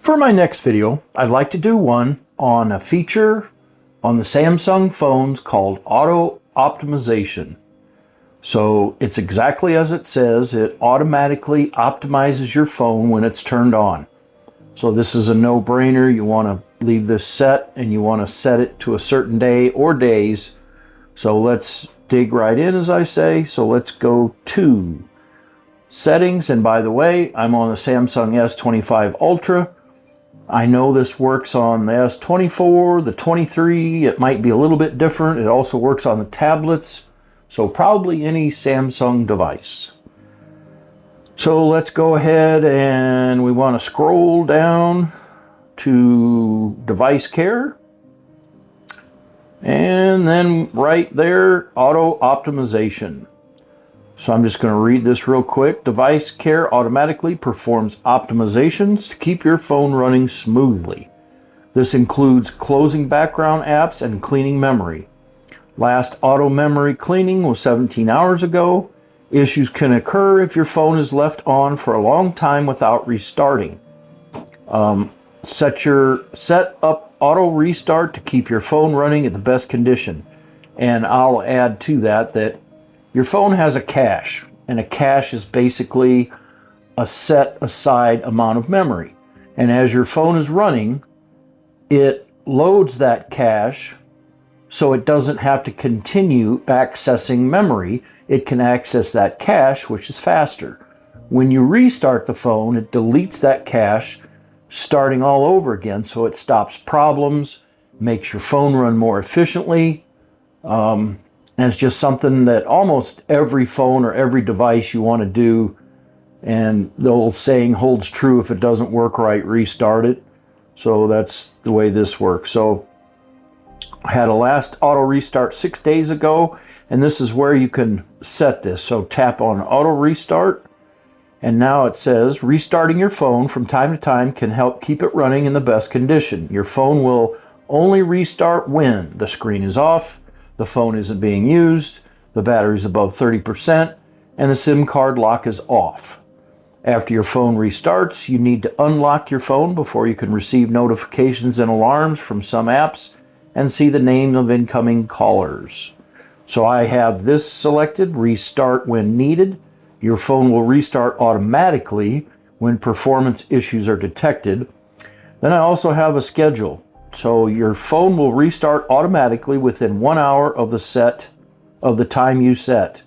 For my next video, I'd like to do one on a feature on the Samsung phones called auto optimization. So it's exactly as it says, it automatically optimizes your phone when it's turned on. So this is a no-brainer. You want to leave this set and you want to set it to a certain day or days. So let's dig right in, as I say. So let's go to settings. And by the way, I'm on the Samsung S25 Ultra. I know this works on the S24, the 23. It might be a little bit different. It also works on the tablets. So probably any Samsung device. So let's go ahead and we want to scroll down to device care. And then right there, auto optimization. So I'm just going to read this real quick. Device care automatically performs optimizations to keep your phone running smoothly. This includes closing background apps and cleaning memory. Last auto memory cleaning was 17 hours ago. Issues can occur if your phone is left on for a long time without restarting. Set up auto restart to keep your phone running at the best condition. And I'll add to that your phone has a cache, and a cache is basically a set aside amount of memory. And as your phone is running, it loads that cache so it doesn't have to continue accessing memory. It can access that cache, which is faster. When you restart the phone, it deletes that cache, starting all over again, so it stops problems, makes your phone run more efficiently. And it's just something that almost every phone or every device you want to do. And the old saying holds true: if it doesn't work right, restart it. So that's the way this works. So I had a last auto restart 6 days ago, and this is where you can set this. So tap on auto restart, and now it says restarting your phone from time to time can help keep it running in the best condition. Your phone will only restart when the screen is off, the phone isn't being used, the battery is above 30%, and the SIM card lock is off. After your phone restarts, you need to unlock your phone before you can receive notifications and alarms from some apps and see the names of incoming callers. So I have this selected, restart when needed. Your phone will restart automatically when performance issues are detected. Then I also have a schedule. So your phone will restart automatically within 1 hour of the time you set.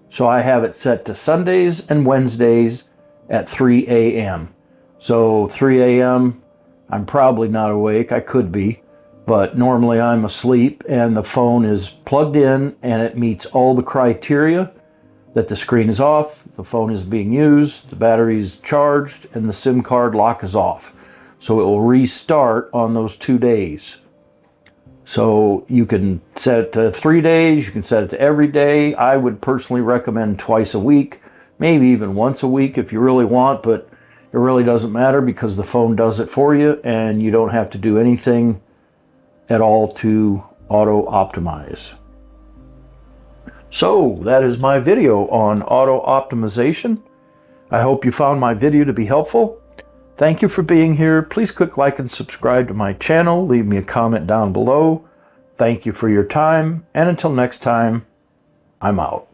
So I have it set to Sundays and Wednesdays at 3 a.m. So 3 a.m., I'm probably not awake. I could be, but normally I'm asleep, and the phone is plugged in and it meets all the criteria that the screen is off, the phone is being used, the battery is charged, and the SIM card lock is off. So it will restart on those 2 days. So you can set it to 3 days, you can set it to every day. I would personally recommend twice a week, maybe even once a week if you really want, but it really doesn't matter because the phone does it for you and you don't have to do anything at all to auto optimize. So that is my video on auto optimization. I hope you found my video to be helpful. Thank you for being here. Please click like and subscribe to my channel. Leave me a comment down below. Thank you for your time. And until next time, I'm out.